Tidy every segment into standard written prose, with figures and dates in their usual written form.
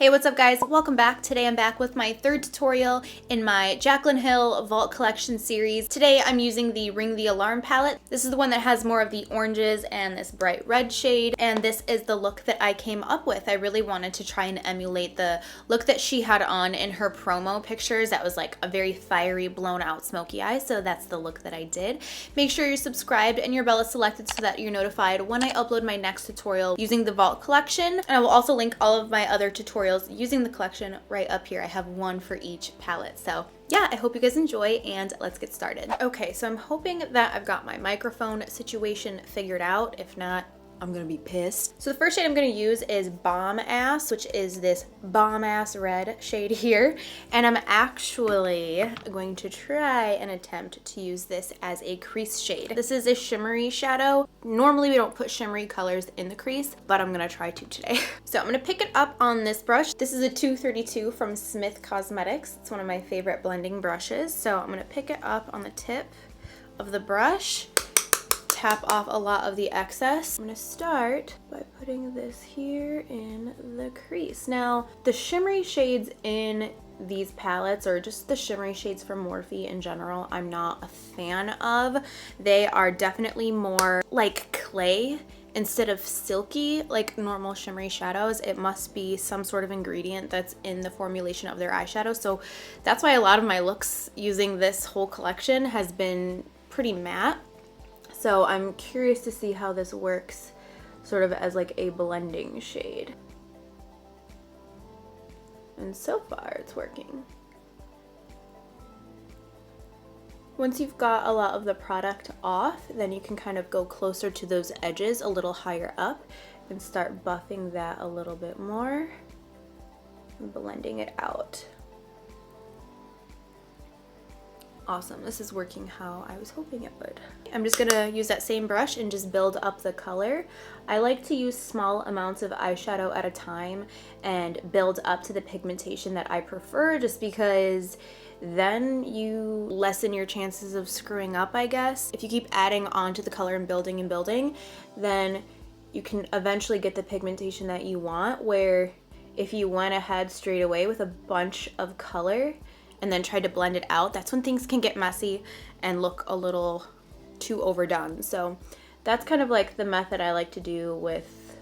Hey, what's up guys? Welcome back. Today I'm back with my third tutorial in my Jaclyn Hill Vault Collection series. Today I'm using the Ring the Alarm palette. This is the one that has more of the oranges and this bright red shade, and this is the look that I came up with. I really wanted to try and emulate the look that she had on in her promo pictures. That was like a very fiery, blown out smoky eye, so that's the look that I did. Make sure you're subscribed and your bell is selected so that you're notified when I upload my next tutorial using the Vault Collection, and I will also link all of my other tutorials using the collection right up here. I have one for each palette. So yeah, I hope you guys enjoy and let's get started. Okay, so I'm hoping that I've got my microphone situation figured out. If not, I'm gonna be pissed. So the first shade I'm gonna use is Bomb Ass, which is this bomb ass red shade here. And I'm actually going to try and attempt to use this as a crease shade. This is a shimmery shadow. Normally we don't put shimmery colors in the crease, but I'm gonna try to today. So I'm gonna pick it up on this brush. This is a 232 from Smith Cosmetics. It's one of my favorite blending brushes. So I'm gonna pick it up on the tip of the brush, tap off a lot of the excess. I'm gonna start by putting this here in the crease. Now, the shimmery shades in these palettes, or just the shimmery shades from Morphe in general, I'm not a fan of. They are definitely more like clay instead of silky like normal shimmery shadows. It must be some sort of ingredient that's in the formulation of their eyeshadow. So that's why a lot of my looks using this whole collection has been pretty matte. So I'm curious to see how this works sort of as like a blending shade. And so far it's working. Once you've got a lot of the product off, then you can kind of go closer to those edges a little higher up and start buffing that a little bit more and blending it out. Awesome, this is working how I was hoping it would. I'm just gonna use that same brush and just build up the color. I like to use small amounts of eyeshadow at a time and build up to the pigmentation that I prefer, just because then you lessen your chances of screwing up, I guess. If you keep adding on to the color and building, then you can eventually get the pigmentation that you want, where if you went ahead straight away with a bunch of color and then tried to blend it out, that's when things can get messy and look a little too overdone. So that's kind of like the method I like to do with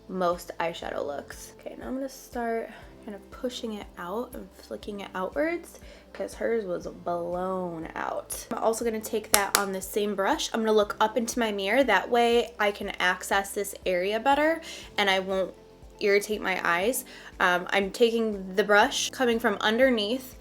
most eyeshadow looks. Okay, now I'm gonna start kind of pushing it out and flicking it outwards because hers was blown out. I'm also gonna take that on the same brush. I'm gonna look up into my mirror. That way I can access this area better and I won't irritate my eyes. I'm taking the brush coming from underneath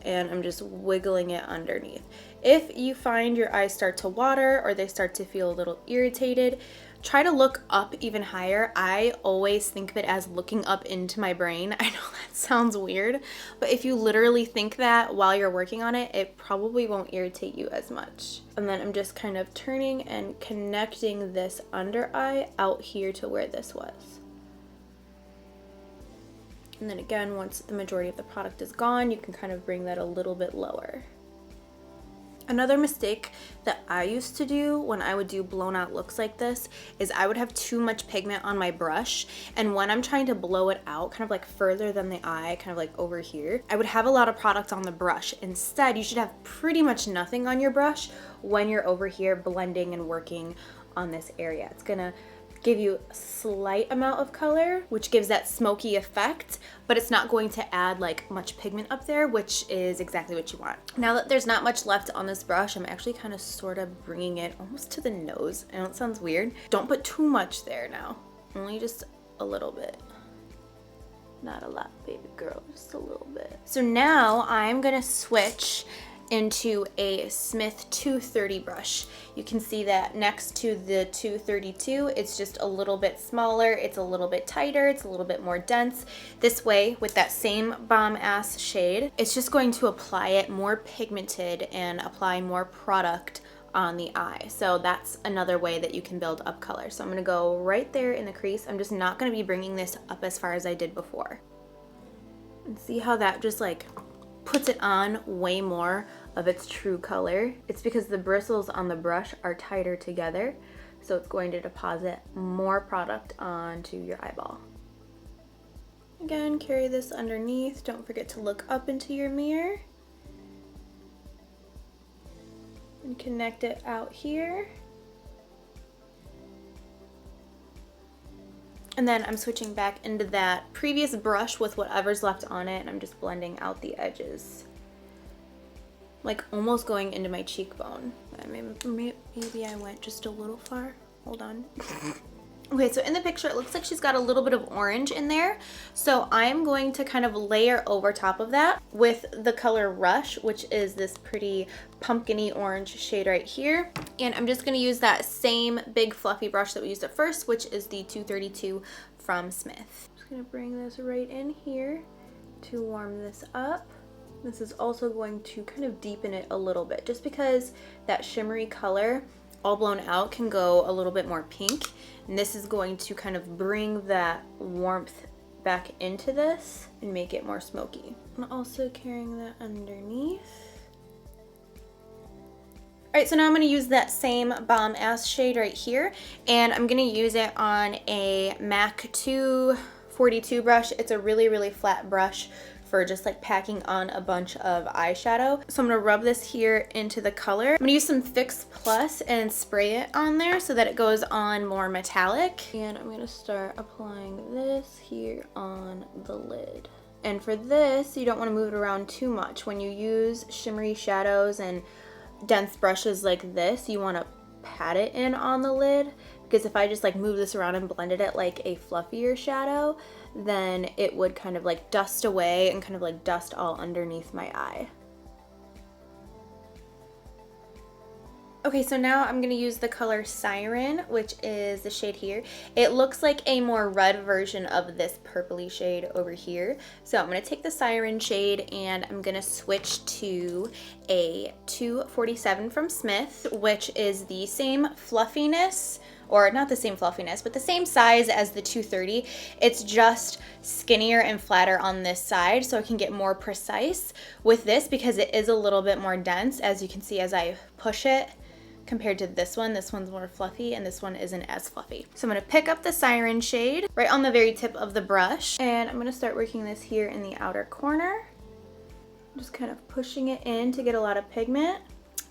and I'm just wiggling it underneath. If you find your eyes start to water or they start to feel a little irritated, try to look up even higher. I always think of it as looking up into my brain. I know that sounds weird, but if you literally think that while you're working on it, it probably won't irritate you as much. And then I'm just kind of turning and connecting this under eye out here to where this was. And then again, once the majority of the product is gone, you can kind of bring that a little bit lower. Another mistake that I used to do when I would do blown out looks like this is I would have too much pigment on my brush, and when I'm trying to blow it out kind of like further than the eye, kind of like over here, I would have a lot of product on the brush. Instead, you should have pretty much nothing on your brush when you're over here blending and working on this area. It's gonna give you a slight amount of color, which gives that smoky effect, but it's not going to add like much pigment up there, which is exactly what you want. Now that there's not much left on this brush, I'm actually kind of sort of bringing it almost to the nose. I know it sounds weird. Don't put too much there now, only just a little bit. Not a lot, baby girl, just a little bit. So now I'm gonna switch into a Smith 230 brush. You can see that next to the 232, it's just a little bit smaller, it's a little bit tighter, it's a little bit more dense. This way, with that same bomb ass shade, it's just going to apply it more pigmented and apply more product on the eye. So that's another way that you can build up color. So I'm gonna go right there in the crease. I'm just not gonna be bringing this up as far as I did before. And see how that just like puts it on way more of its true color. It's because the bristles on the brush are tighter together, so it's going to deposit more product onto your eyeball. Again, carry this underneath. Don't forget to look up into your mirror. And connect it out here. And then I'm switching back into that previous brush with whatever's left on it, and I'm just blending out the edges. Like almost going into my cheekbone. Maybe I went just a little far. Hold on. Okay, so in the picture, it looks like she's got a little bit of orange in there. So I'm going to kind of layer over top of that with the color Rush, which is this pretty pumpkin-y orange shade right here. And I'm just gonna use that same big fluffy brush that we used at first, which is the 232 from Smith. I'm just gonna bring this right in here to warm this up. This is also going to kind of deepen it a little bit, just because that shimmery color all blown out can go a little bit more pink. And this is going to kind of bring that warmth back into this and make it more smoky. I'm also carrying that underneath. All right, so now I'm gonna use that same Bomb Ass shade right here, and I'm gonna use it on a MAC 242 brush. It's a really, really flat brush for just like packing on a bunch of eyeshadow. So I'm gonna rub this here into the color. I'm gonna use some Fix Plus and spray it on there so that it goes on more metallic. And I'm gonna start applying this here on the lid. And for this, you don't wanna move it around too much. When you use shimmery shadows and dense brushes like this, you wanna pat it in on the lid, because if I just like move this around and blended it like a fluffier shadow, then it would kind of like dust away and kind of like dust all underneath my eye. Okay, so now I'm gonna use the color Siren, which is the shade here. It looks like a more red version of this purpley shade over here. So I'm gonna take the Siren shade and I'm gonna switch to a 247 from Smith, which is the same fluffiness, or not the same fluffiness, but the same size as the 230. It's just skinnier and flatter on this side, so I can get more precise with this because it is a little bit more dense, as you can see as I push it, compared to this one. This one's more fluffy and this one isn't as fluffy. So I'm gonna pick up the Siren shade right on the very tip of the brush, and I'm gonna start working this here in the outer corner. Just kind of pushing it in to get a lot of pigment.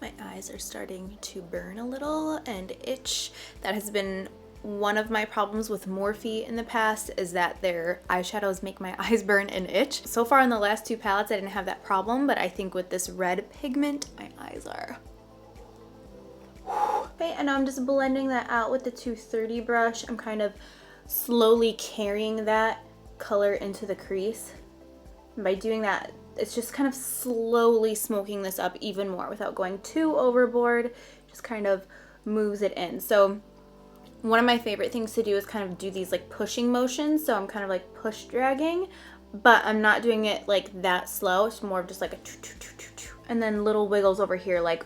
My eyes are starting to burn a little and itch. That has been one of my problems with Morphe in the past, is that their eyeshadows make my eyes burn and itch. So far in the last two palettes I didn't have that problem, but I think with this red pigment my eyes are. Okay, and now I'm just blending that out with the 230 brush. I'm kind of slowly carrying that color into the crease. And by doing that, it's just kind of slowly smoking this up even more without going too overboard. Just kind of moves it in. So one of my favorite things to do is kind of do these like pushing motions. So I'm kind of like push dragging, but I'm not doing it like that slow. It's more of just like a and then little wiggles over here, like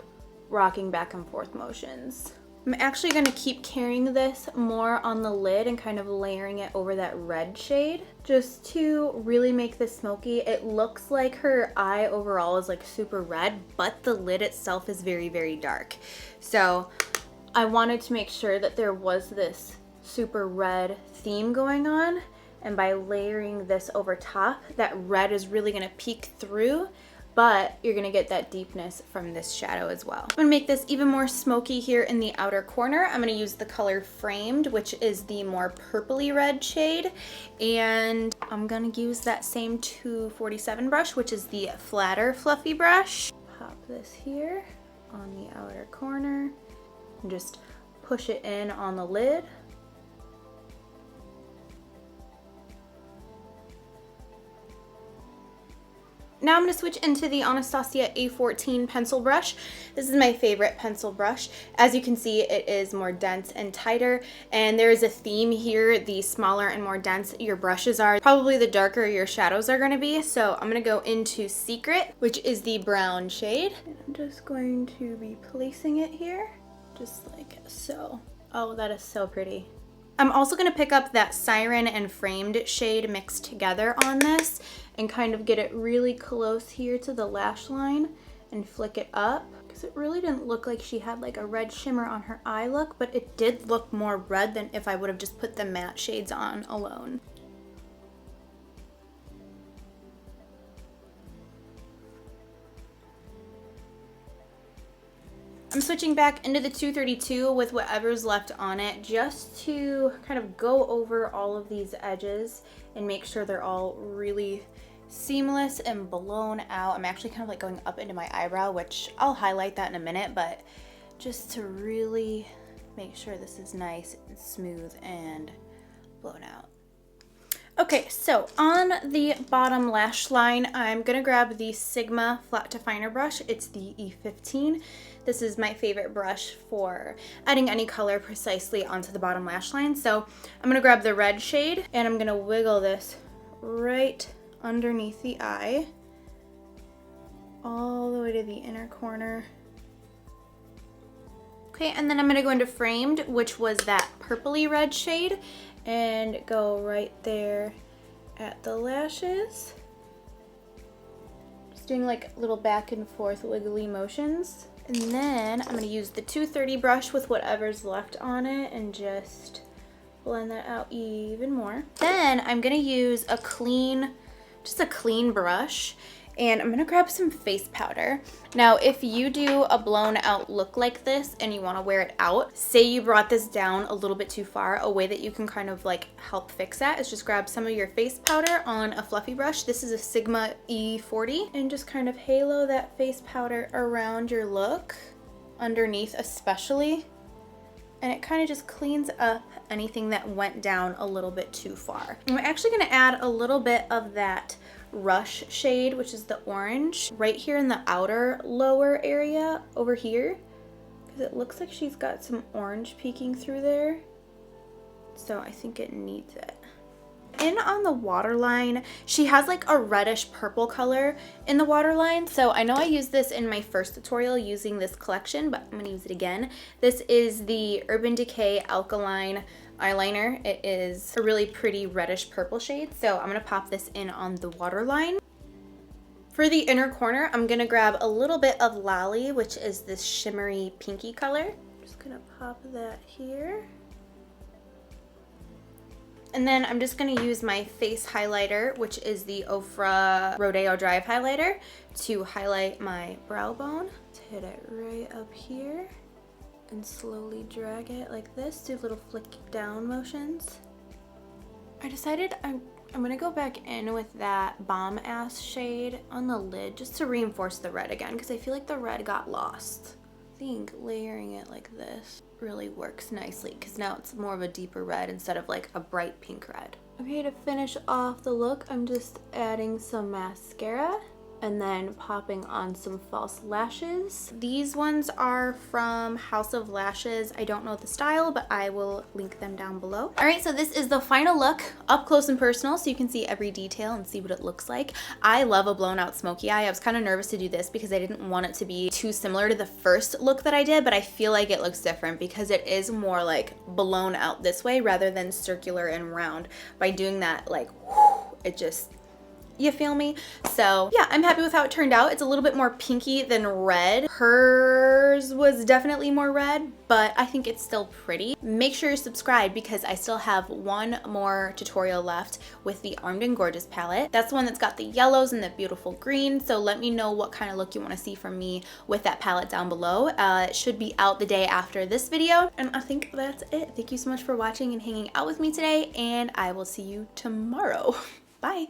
rocking back and forth motions. I'm actually going to keep carrying this more on the lid and kind of layering it over that red shade just to really make this smoky. It looks like her eye overall is like super red, but the lid itself is very, very dark. So I wanted to make sure that there was this super red theme going on, and by layering this over top, that red is really going to peek through, but you're gonna get that deepness from this shadow as well. I'm gonna make this even more smoky here in the outer corner. I'm gonna use the color Framed, which is the more purpley red shade, and I'm gonna use that same 247 brush, which is the flatter fluffy brush. Pop this here on the outer corner and just push it in on the lid. Now I'm going to switch into the Anastasia A14 pencil brush. This is my favorite pencil brush. As you can see, it is more dense and tighter, and there is a theme here. The smaller and more dense your brushes are, probably the darker your shadows are going to be. So I'm going to go into Secret, which is the brown shade. And I'm just going to be placing it here, just like so. Oh, that is so pretty. I'm also going to pick up that Siren and Framed shade mixed together on this and kind of get it really close here to the lash line and flick it up, because it really didn't look like she had like a red shimmer on her eye look, but it did look more red than if I would have just put the matte shades on alone. I'm switching back into the 232 with whatever's left on it just to kind of go over all of these edges and make sure they're all really seamless and blown out. I'm actually kind of like going up into my eyebrow, which I'll highlight that in a minute, but just to really make sure this is nice and smooth and blown out. Okay, so on the bottom lash line, I'm gonna grab the Sigma Flat Definer brush. It's the E15. This is my favorite brush for adding any color precisely onto the bottom lash line. So I'm gonna grab the red shade and I'm gonna wiggle this right underneath the eye, all the way to the inner corner. Okay, and then I'm gonna go into Framed, which was that purpley red shade, and go right there at the lashes. Just doing like little back and forth wiggly motions. And then I'm gonna use the 230 brush with whatever's left on it and just blend that out even more. Then I'm gonna use just a clean brush, and I'm gonna grab some face powder. Now, if you do a blown out look like this and you wanna wear it out, say you brought this down a little bit too far, a way that you can kind of like help fix that is just grab some of your face powder on a fluffy brush. This is a Sigma E40, and just kind of halo that face powder around your look, underneath especially, and it kind of just cleans up anything that went down a little bit too far. I'm actually gonna add a little bit of that Rush shade, which is the orange, right here in the outer lower area over here, because it looks like she's got some orange peeking through there, so I think it needs it. In on the waterline, she has like a reddish purple color in the waterline, so I know I used this in my first tutorial using this collection, but I'm gonna use it again. This is the Urban Decay Alkaline eyeliner. It is a really pretty reddish purple shade, so I'm gonna pop this in on the waterline. For the inner corner, I'm gonna grab a little bit of Lolly, which is this shimmery pinky color. Just gonna pop that here. And then I'm just gonna use my face highlighter, which is the Ofra Rodeo Drive highlighter, to highlight my brow bone. Let's hit it right up here and slowly drag it like this, do little flick down motions. I decided I'm gonna go back in with that bomb ass shade on the lid just to reinforce the red again, because I feel like the red got lost. I think layering it like this really works nicely, because now it's more of a deeper red instead of like a bright pink red. Okay, to finish off the look, I'm just adding some mascara and then popping on some false lashes. These ones are from House of Lashes. I don't know the style, but I will link them down below. All right, so this is the final look, up close and personal, so you can see every detail and see what it looks like. I love a blown out smoky eye. I was kind of nervous to do this because I didn't want it to be too similar to the first look that I did, but I feel like it looks different because it is more like blown out this way rather than circular and round. By doing that, like, whew, it just, you feel me? So yeah, I'm happy with how it turned out. It's a little bit more pinky than red. Hers was definitely more red, but I think it's still pretty. Make sure you're subscribed because I still have one more tutorial left with the Armed and Gorgeous palette. That's the one that's got the yellows and the beautiful green. So let me know what kind of look you want to see from me with that palette down below. It should be out the day after this video. And I think that's it. Thank you so much for watching and hanging out with me today, and I will see you tomorrow. Bye.